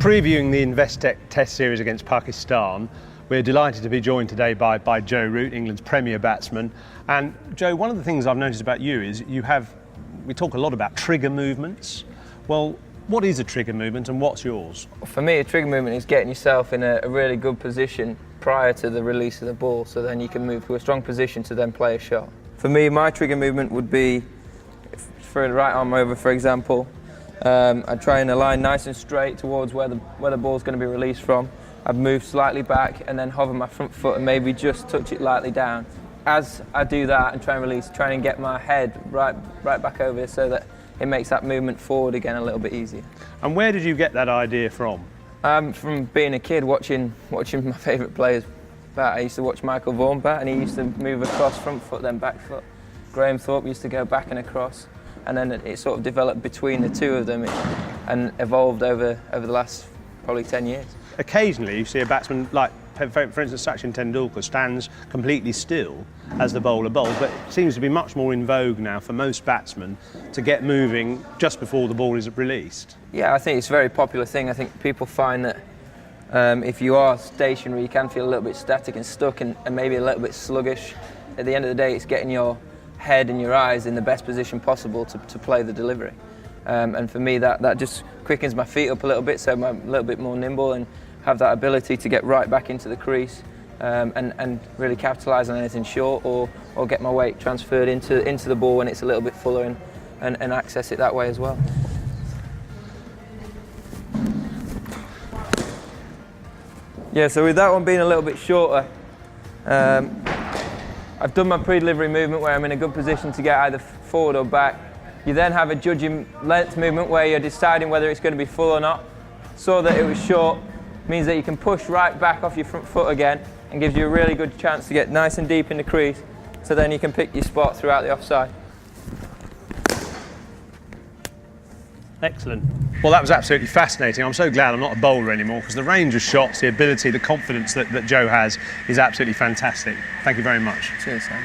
Previewing the Investec Test Series against Pakistan, we're delighted to be joined today by Joe Root, England's premier batsman. And Joe, one of the things I've noticed about you is we talk a lot about trigger movements. Well, what is a trigger movement and what's yours? For me, a trigger movement is getting yourself in a really good position prior to the release of the ball, so then you can move to a strong position to then play a shot. For me, my trigger movement would be, for the right arm over, for example, I'd try and align nice and straight towards where the ball's going to be released from. I'd move slightly back and then hover my front foot and maybe just touch it lightly down. As I do that and try and release, try and get my head right back over so that it makes that movement forward again a little bit easier. And where did you get that idea from? From being a kid, watching my favourite players bat. I used to watch Michael Vaughan bat, and he used to move across front foot, then back foot. Graham Thorpe used to go back and across, and then it sort of developed between the two of them and evolved over the last probably 10 years. Occasionally you see a batsman like, for instance, Sachin Tendulkar stands completely still as the bowler bowls, but it seems to be much more in vogue now for most batsmen to get moving just before the ball is released. Yeah, I think it's a very popular thing. I think people find that if you are stationary, you can feel a little bit static and stuck and maybe a little bit sluggish. At the end of the day, it's getting your head and your eyes in the best position possible to play the delivery. And for me, that just quickens my feet up a little bit, so I'm a little bit more nimble and have that ability to get right back into the crease and really capitalise on anything short or get my weight transferred into the ball when it's a little bit fuller and access it that way as well. Yeah, so with that one being a little bit shorter, I've done my pre-delivery movement where I'm in a good position to get either forward or back. You then have a judging length movement where you're deciding whether it's going to be full or not. Saw that it was short, means that you can push right back off your front foot again and gives you a really good chance to get nice and deep in the crease, so then you can pick your spot throughout the offside. Excellent. Well, that was absolutely fascinating. I'm so glad I'm not a bowler anymore, because the range of shots, the ability, the confidence that Joe has is absolutely fantastic. Thank you very much. Cheers, Sam.